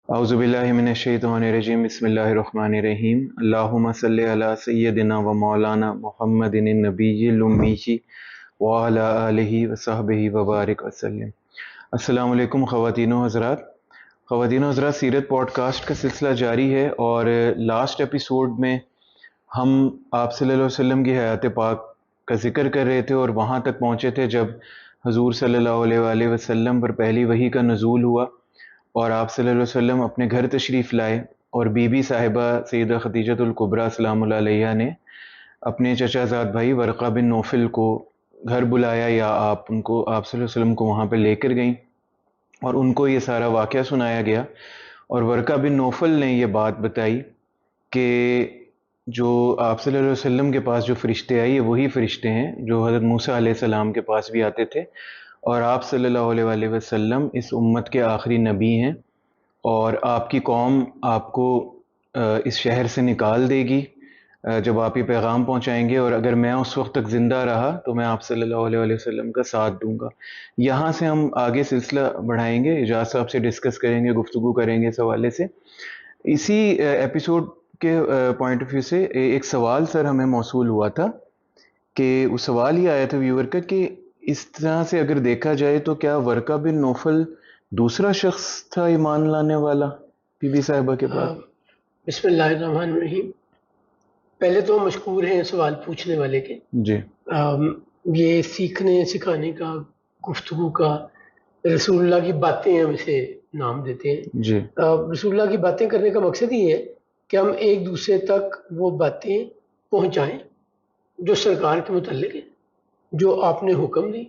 اعوذ باللہ من الشیطان الرجیم بسم اللہ الرحمن الرحیم اللہم صلی علی سیدنا و مولانا محمد النبی الامی وعلی آلہ وصحبہ وبارک وسلم۔ السلام علیکم خواتین و حضرات، سیرت پوڈ کاسٹ کا سلسلہ جاری ہے، اور لاسٹ ایپیسوڈ میں ہم آپ صلی اللہ علیہ وسلم کی حیات پاک کا ذکر کر رہے تھے، اور وہاں تک پہنچے تھے جب حضور صلی اللہ علیہ وآلہ وسلم پر پہلی وحی کا نزول ہوا، اور آپ صلی اللہ علیہ وسلم اپنے گھر تشریف لائے، اور بی بی صاحبہ سیدہ خدیجۃ الکبریٰ سلام اللہ علیہا نے اپنے چچا زاد بھائی ورقہ بن نوفل کو گھر بلایا، یا آپ صلی اللہ علیہ وسلم کو وہاں پہ لے کر گئیں، اور ان کو یہ سارا واقعہ سنایا گیا، اور ورقہ بن نوفل نے یہ بات بتائی کہ جو آپ صلی اللہ علیہ وسلم کے پاس جو فرشتے آئے، یہ وہی فرشتے ہیں جو حضرت موسیٰ علیہ السلام کے پاس بھی آتے تھے، اور آپ صلی اللہ علیہ وآلہ وسلم اس امت کے آخری نبی ہیں، اور آپ کی قوم آپ کو اس شہر سے نکال دے گی جب آپ یہ پیغام پہنچائیں گے، اور اگر میں اس وقت تک زندہ رہا تو میں آپ صلی اللہ علیہ وآلہ وسلم کا ساتھ دوں گا۔ یہاں سے ہم آگے سلسلہ بڑھائیں گے، اجاز صاحب سے ڈسکس کریں گے، گفتگو کریں گے اس حوالے سے۔ اسی ایپیسوڈ کے پوائنٹ آف ویو سے ایک سوال سر ہمیں موصول ہوا تھا، کہ وہ سوال ہی آیا تھا ویور کا، کہ اس طرح سے اگر دیکھا جائے تو کیا ورقہ بن نوفل دوسرا شخص تھا ایمان لانے والا بی بی صاحبہ کے بعد؟ بسم اللہ الرحمن الرحیم۔ پہلے تو مشکور ہیں سوال پوچھنے والے کے، جی یہ سیکھنے سکھانے کا، گفتگو کا، رسول اللہ کی باتیں ہم اسے نام دیتے ہیں۔ جی رسول اللہ کی باتیں کرنے کا مقصد یہ ہے کہ ہم ایک دوسرے تک وہ باتیں پہنچائیں جو سرکار کے متعلق ہے، جو آپ نے حکم دی،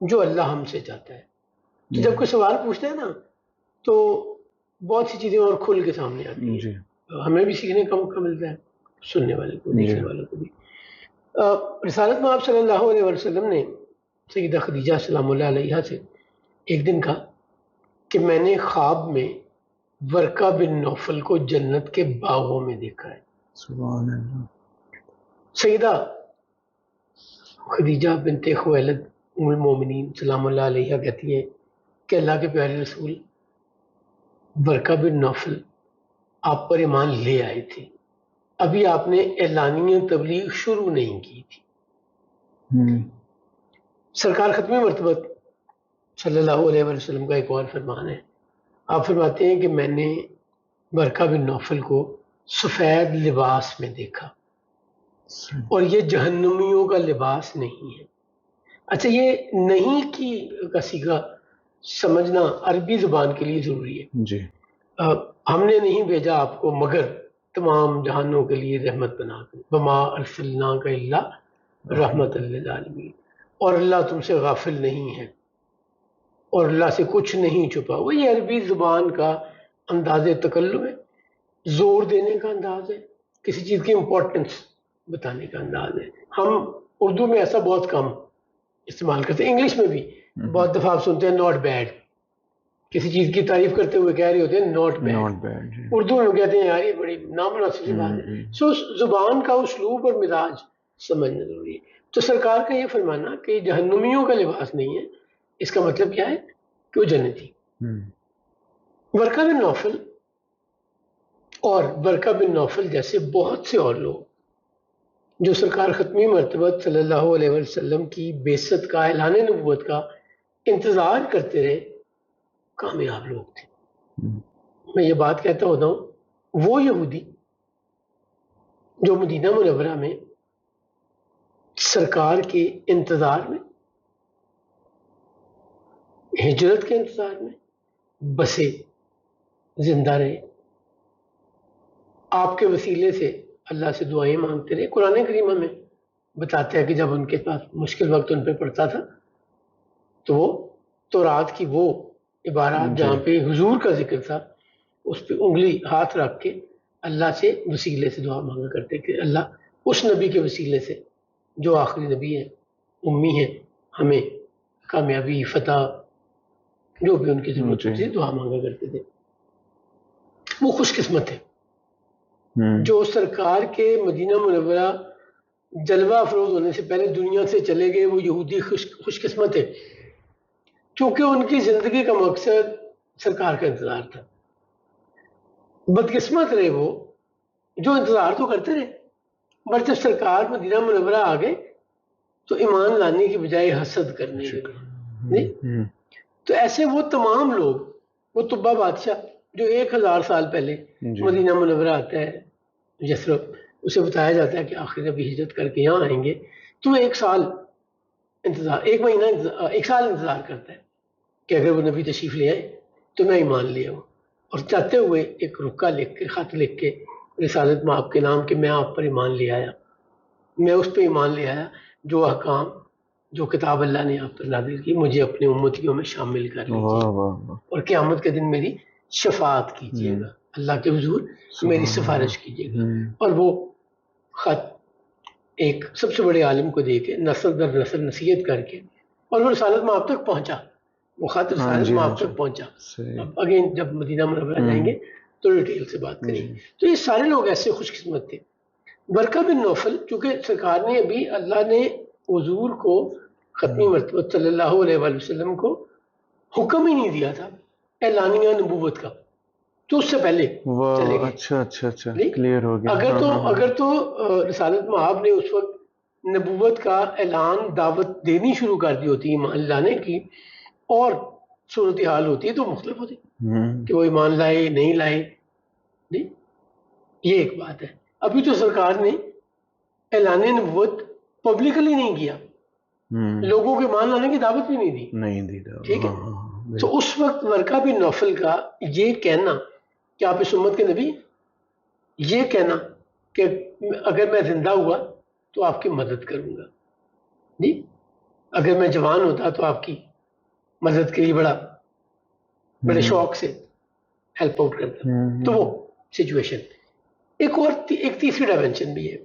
جو اللہ ہم سے چاہتا ہے۔ تو جب کوئی سوال پوچھتا ہے نا تو بہت سی چیزیں اور کھل کے سامنے آتی ہیں، جی ہمیں بھی سیکھنے کا موقع ملتا ہے، سننے والے کو، دیکھنے والوں کو بھی۔ رسالت میں آپ صلی اللہ علیہ وسلم نے سیدہ خدیجہ سلام اللہ علیہا سے ایک دن کہا کہ میں نے خواب میں ورقہ بن نوفل کو جنت کے باغوں میں دیکھا ہے۔ سبحان اللہ۔ سیدہ خدیجہ بنت خویلد ام المومنین سلام اللہ علیہا کہتی ہیں کہ اللہ کے پیارے رسول ورقہ بن نوفل آپ پر ایمان لے آئے تھے، ابھی آپ نے اعلانیہ تبلیغ شروع نہیں کی تھی۔ سرکار ختم مرتبہ صلی اللہ علیہ وسلم کا ایک اور فرمان ہے، آپ فرماتے ہیں کہ میں نے ورقہ بن نوفل کو سفید لباس میں دیکھا، اور یہ جہنمیوں کا لباس نہیں ہے۔ اچھا، یہ نہیں کا صیغہ سمجھنا عربی زبان کے لیے ضروری ہے۔ جی ہم نے نہیں بھیجا آپ کو مگر تمام جہانوں کے لیے رحمت بنا کر، وما ارسلناک الا رحمت للعالمین، اور اللہ تم سے غافل نہیں ہے، اور اللہ سے کچھ نہیں چھپا ہوا۔ یہ عربی زبان کا انداز تکلم ہے، زور دینے کا انداز ہے، کسی چیز کی امپورٹنس بتانے کا انداز ہے۔ ہم اردو میں ایسا بہت کم استعمال کرتے ہیں، انگلش میں بھی بہت دفعہ آپ سنتے ہیں ناٹ بیڈ، کسی چیز کی تعریف کرتے ہوئے کہہ رہے ہوتے ہیں ناٹ بیڈ، اردو میں کہتے ہیں یار یہ بڑی نامناسب سی بات ہے۔ سو زبان کا اسلوب اور مزاج سمجھنا ضروری ہے۔ تو سرکار کا یہ فرمانا کہ جہنمیوں کا لباس نہیں ہے، اس کا مطلب کیا ہے کہ وہ جنتی۔ ورقہ بن نوفل اور ورقہ بن نوفل جیسے بہت سے اور لوگ جو سرکار ختمی مرتبہ صلی اللہ علیہ وسلم کی بعثت کا، اعلان نبوت کا انتظار کرتے رہے، کامیاب لوگ تھے۔ میں یہ بات کہتا ہوتا ہوں، وہ یہودی جو مدینہ منورہ میں سرکار کے انتظار میں، ہجرت کے انتظار میں بسے زندہ رہے، آپ کے وسیلے سے اللہ سے دعائیں مانگتے رہے۔ قرآن کریم ہمیں بتاتا ہے کہ جب ان کے پاس مشکل وقت ان پہ پڑتا تھا تو وہ تورات کی وہ عبارات جہاں پہ حضور کا ذکر تھا اس پہ انگلی ہاتھ رکھ کے اللہ سے وسیلے سے دعا مانگا کرتے کہ اللہ اس نبی کے وسیلے سے جو آخری نبی ہے، امی ہے، ہمیں کامیابی، فتح، جو بھی ان کی ضرورت ہوتی تھی دعا مانگا کرتے تھے۔ وہ خوش قسمت ہے جو سرکار کے مدینہ منورہ جلوہ افروز ہونے سے پہلے دنیا سے چلے گئے۔ وہ یہودی خوش قسمت ہے کیونکہ ان کی زندگی کا مقصد سرکار کا انتظار تھا۔ بدقسمت رہے وہ جو انتظار تو کرتے رہے، بٹ جب سرکار مدینہ منورہ آ گئے تو ایمان لانے کی بجائے حسد کرنے لگے. نہیں، تو ایسے وہ تمام لوگ، وہ طبہ بادشاہ جو 1000 سال پہلے مدینہ منورہ آتا ہے یثرب، اسے بتایا جاتا ہے کہ آخر نبی ہجرت کر کے یہاں آئیں گے، تو 1 سال انتظار، 1 مہینہ 1 سال انتظار کرتا ہے کہ اگر وہ نبی تشریف لے آئے تو میں ایمان لے آؤں، اور چاہتے ہوئے ایک رکا لکھ کے، خط لکھ کے رسالت مآب کے نام کہ میں آپ پر ایمان لے آیا، میں اس پہ ایمان لے آیا جو احکام، جو کتاب اللہ نے آپ پر نازل کی، مجھے اپنے امتیوں میں شامل کر لیجیے اور قیامت کے دن میری شفاعت کیجیے گا، اللہ کے حضور میری سفارش کیجیے گا. اور وہ خط ایک سب سے بڑے عالم کو دے کے نسل در نسل نصیحت کر کے، اور وہ رسالت مآب تک پہنچا، وہ خط رسالت مآب تک پہنچا. اب اگین جب مدینہ منورہ جائیں گے تو ڈیٹیل سے بات کریں گے. تو یہ سارے لوگ ایسے خوش قسمت تھے. ورقہ بن نوفل، چونکہ سرکار نے ابھی، اللہ نے حضور کو ختمی مرتبہ صلی اللہ علیہ وآلہ وسلم کو حکم ہی نہیں دیا تھا اعلانیہ نبوت کا، تو اس سے پہلے چلے گئے. اچھا کلیئر ہو گیا. اگر تو رسالت مآب نے اس وقت نبوت کا اعلان، دعوت دینی شروع کر دی ہوتی ایمان لانے کی، اور صورتحال ہوتی ہے تو مختلف ہوتی کہ وہ ایمان لائے نہیں لائے. نہیں، یہ ایک بات ہے. ابھی تو سرکار نے اعلان نبوت پبلکلی نہیں کیا، لوگوں کے ایمان لانے کی دعوت بھی نہیں دی. ٹھیک ہے. تو اس وقت ورقہ بن نوفل کا یہ کہنا کہ آپ اس امت کے نبی، یہ کہنا کہ اگر میں زندہ ہوا تو آپ کی مدد کروں گا، جی اگر میں جوان ہوتا تو آپ کی مدد کے لیے بڑے شوق سے ہیلپ آؤٹ کرتا. تو وہ سچویشن. ایک تیسری ڈائمینشن بھی ہے،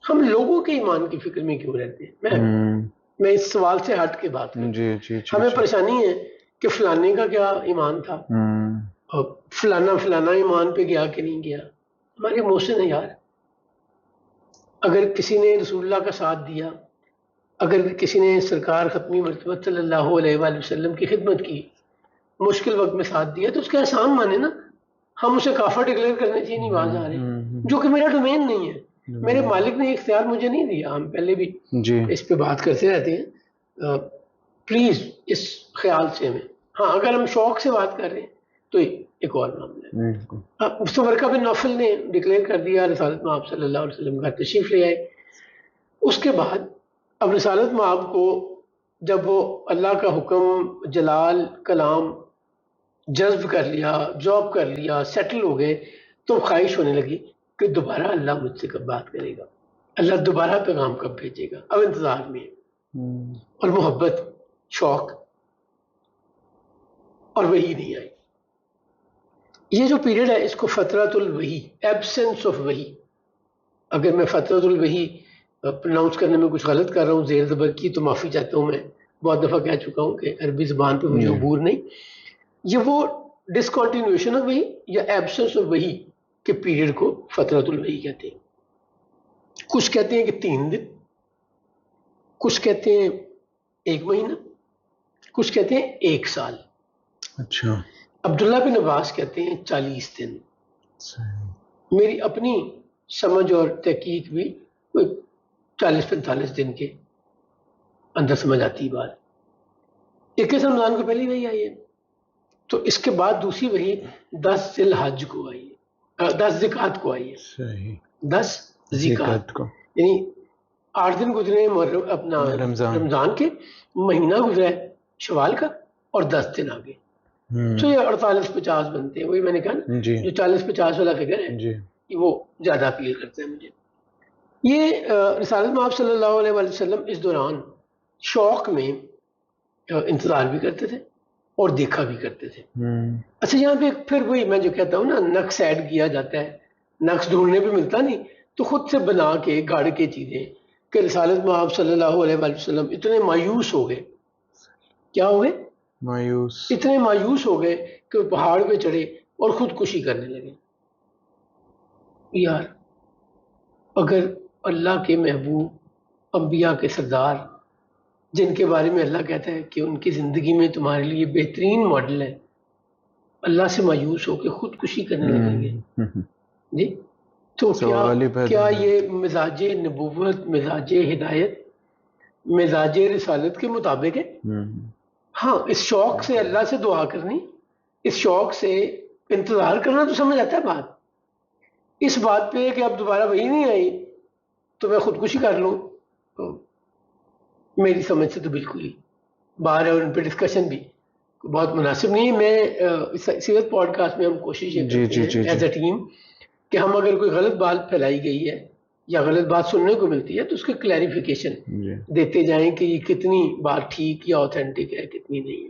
ہم لوگوں کے ایمان کی فکر میں کیوں رہتے ہیں؟ میں اس سوال سے ہٹ کے بات کروں. ہمیں پریشانی ہے کہ فلانے کا کیا ایمان تھا، اور فلانا ایمان پہ گیا کہ نہیں گیا. ہمارے موشن ہے یار. اگر کسی نے رسول اللہ کا ساتھ دیا، اگر کسی نے سرکار ختمی مرتبہ صلی اللہ علیہ وآلہ وسلم کی خدمت کی، مشکل وقت میں ساتھ دیا، تو اس کا احسان مانے نا. ہم اسے کافر ڈکلیئر کرنے چاہیے نہیں باز آ رہے، جو کہ میرا ڈومین نہیں ہے. میرے مالک نے اختیار مجھے نہیں دیا. ہم پہلے بھی اس پہ بات کرتے رہتے ہیں. پلیز اس خیال سے ہمیں، ہاں اگر ہم شوق سے بات کر رہے ہیں تو ایک اور معاملہ ہے. ورقہ بن نوفل نے ڈکلیئر کر دیا، رسالت مآب صلی اللہ علیہ وسلم کا تشریف لے آئے. اس کے بعد اب رسالت مآب کو جب وہ اللہ کا حکم، جلال کلام جذب کر لیا، جاب کر لیا، سیٹل ہو گئے، تو خواہش ہونے لگی کہ دوبارہ اللہ مجھ سے کب بات کرے گا، اللہ دوبارہ پیغام کب بھیجے گا. اب انتظار میں ہے، اور محبت، شوق، اور وہی نہیں آئی. یہ جو پیریڈ ہے اس کو فترۃ الوحی، ایبسنس آف وحی. اگر میں فترۃ الوحی پروناؤنس کرنے میں کچھ غلط کر رہا ہوں زیر زبر کی تو معافی چاہتا ہوں. میں بہت دفعہ کہہ چکا ہوں کہ عربی زبان پہ مجھے عبور نہیں. یہ وہ ڈسکنٹینیوشن آف وحی یا ایبسنس آف وحی کے پیریڈ کو فترۃ الوحی کہتے ہیں. کچھ کہتے ہیں کہ 3 دن، کچھ کہتے ہیں 1 مہینہ، کچھ کہتے ہیں 1 سال. اچھا. عبداللہ بن عباس کہتے ہیں 40 دن. میری اپنی سمجھ اور تحقیق بھی 40-45 دن کے اندر سمجھ آتی ہے بات. 21 رمضان کو پہلی وحی آئی ہے، تو اس کے بعد دوسری وحی 10 ذی الحج کو آئی ہے، 10 ذکات کو آئی ہے. 10 ذکات کو یعنی 8 دن گزرے اپنا رمضان کے، مہینہ گزرا ہے شوال کا، اور 10 دن آگے. تو یہ 48-50 بنتے ہیں. وہی میں نے کہا نا، جو 40-50 والا فگر ہے وہ زیادہ اپیل کرتا ہے مجھے. یہ رسالت مآب صلی اللہ علیہ وآلہ وسلم اس دوران شوق میں انتظار بھی کرتے تھے اور دیکھا بھی کرتے تھے. اچھا، یہاں پہ پھر وہی میں جو کہتا ہوں نا، نقص ایڈ کیا جاتا ہے. نقص ڈھونڈنے پہ ملتا نہیں، تو خود سے بنا کے گاڑ کے چیزیں کہ رسالت مآب صلی اللہ علیہ وآلہ وسلم اتنے مایوس ہو گئے. کیا ہو گئے؟ اتنے مایوس ہو گئے کہ وہ پہاڑ پہ چڑھے اور خودکشی کرنے لگے. یار اگر اللہ کے محبوب، انبیاء کے سردار، جن کے بارے میں اللہ کہتا ہے کہ ان کی زندگی میں تمہارے لیے بہترین ماڈل ہے، اللہ سے مایوس ہو کے خودکشی کرنے لگیں گے جی، تو سوال ہی پیدا کیا نہیں۔ یہ مزاج نبوت، مزاج ہدایت، مزاج رسالت کے مطابق ہے؟ ہاں، اس شوق سے اللہ سے دعا کرنی، اس شوق سے انتظار کرنا تو سمجھ آتا ہے بات. اس بات پہ کہ اب دوبارہ وہی نہیں آئی تو میں خودکشی کر لوں، تو میری سمجھ سے تو بالکل ہی باہر ہے، اور ان پہ ڈسکشن بھی بہت مناسب نہیں ہے. میں سیرت پوڈ کاسٹ میں ہم کوشش یہ کرتے ہیں ایز اے ٹیم کہ ہم اگر کوئی غلط بات پھیلائی گئی ہے یا غلط بات سننے کو ملتی ہے تو اس کی کلیریفیکیشن دیتے جائیں کہ یہ کتنی بات ٹھیک یا اوتھینٹک ہے، کتنی نہیں ہے.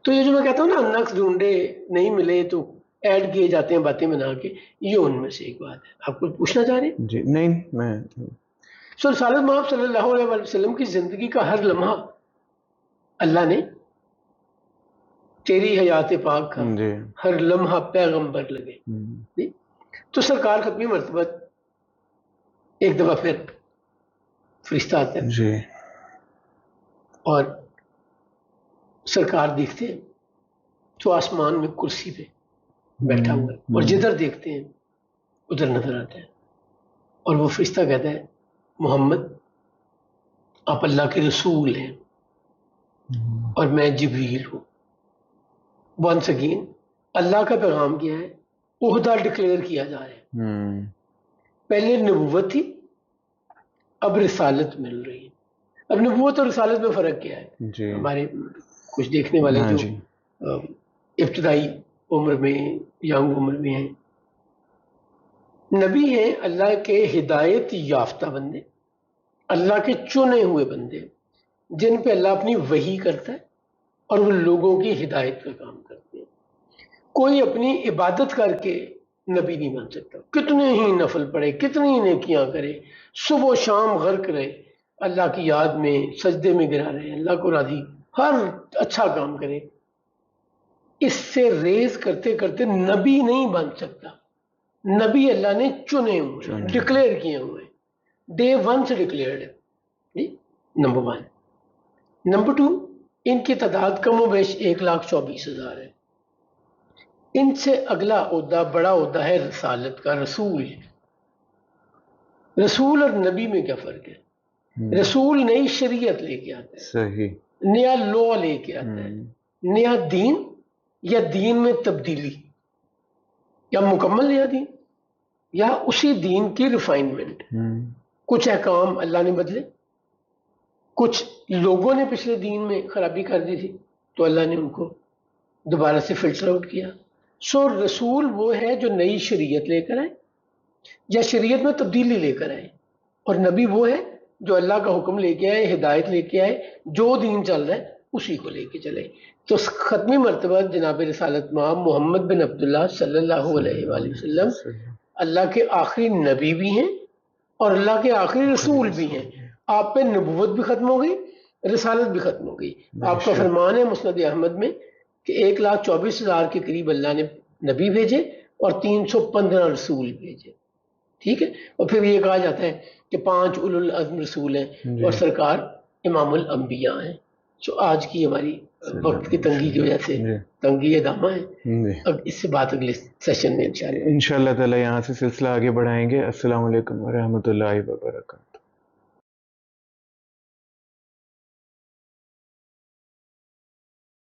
تو یہ جو میں کہتا ہوں نا، نقص ڈھونڈے نہیں ملے تو ایڈ کیے جاتے ہیں باتیں بنا کے، یہ ان میں سے ایک بات ہے. آپ کچھ پوچھنا چاہ رہے ہیں؟ جی نہیں، میں سو رسالت محمد صلی اللہ علیہ وسلم کی زندگی کا ہر لمحہ اللہ نے تیری حیات پاک کا ہر لمحہ پیغمبر لگے. تو سرکار ختمی مرتبہ ایک دفعہ پھر فرشتہ آتا ہے جی، اور سرکار دیکھتے ہیں تو آسمان میں کرسی پہ بیٹھا ہوا ہے، اور جدھر دیکھتے ہیں ادھر نظر آتا ہے، اور وہ فرشتہ کہتا ہے محمد آپ اللہ کے رسول ہیں اور میں جبریل ہوں. ونس اگین اللہ کا پیغام کیا ہے؟ عہدہ ڈکلیئر کیا جا رہا ہے. پہلے نبوت تھی، اب رسالت مل رہی ہے. اب نبوت اور رسالت میں فرق کیا ہے؟ ہمارے کچھ دیکھنے والے جو ابتدائی عمر میں، ینگ عمر میں ہیں، نبی ہیں اللہ کے ہدایت یافتہ بندے، اللہ کے چنے ہوئے بندے جن پہ اللہ اپنی وحی کرتا ہے اور وہ لوگوں کی ہدایت کا کام کرتے ہیں. کوئی اپنی عبادت کر کے نبی نہیں بن سکتا، کتنے ہی نفل پڑھے، کتنی ہی نیکیاں کرے، صبح و شام غرق رہے اللہ کی یاد میں، سجدے میں گرا رہے، اللہ کو راضی، ہر اچھا کام کرے، اس سے ریز کرتے کرتے نبی نہیں بن سکتا. نبی اللہ نے چنے ہوئے، ڈکلیئر کیے ہوئے، ڈے ون سے ڈکلیئرڈ ہے. نمبر 1. نمبر 2، ان کی تعداد کم و بیش 1,24,000 ہے. ان سے اگلا عہدہ، بڑا عہدہ ہے رسالت کا. رسول، رسول اور نبی میں کیا فرق ہے؟ رسول نئی شریعت لے کے آتا ہے، صحیح، نیا لا لے کے آتا ہے، نیا دین یا دین میں تبدیلی، یا مکمل نیا دین یا اسی دین کی ریفائنمنٹ. کچھ احکام اللہ نے بدلے، کچھ لوگوں نے پچھلے دین میں خرابی کر دی تھی تو اللہ نے ان کو دوبارہ سے فلٹر آؤٹ کیا. سو رسول وہ ہے جو نئی شریعت لے کر آئے یا شریعت میں تبدیلی لے کر آئے، اور نبی وہ ہے جو اللہ کا حکم لے کے آئے، ہدایت لے کے آئے، جو دین چل رہا ہے اسی کو لے کے چلے. تو ختمی مرتبہ جناب رسالت مآب محمد بن عبداللہ صلی اللہ علیہ وآلہ وسلم اللہ کے آخری نبی بھی ہیں اور اللہ کے آخری رسول بھی ہیں. آپ پہ نبوت بھی ختم ہو گئی، رسالت بھی ختم ہو گئی. آپ کا فرمان ہے مسند احمد میں کہ 1,24,000 کے قریب اللہ نے نبی بھیجے اور 315 رسول بھیجے. ٹھیک ہے، اور پھر یہ کہا جاتا ہے کہ 5 اولو العزم رسول ہیں اور سرکار امام الانبیاء ہیں. سو آج کی ہماری وقت کی تنگی کی وجہ سے تنگی دامہ ہے. اب اس سے بات اگلے سیشن میں انشاءاللہ تعالی یہاں سے سلسلہ آگے بڑھائیں گے. السلام علیکم ورحمۃ اللہ وبرکاتہ.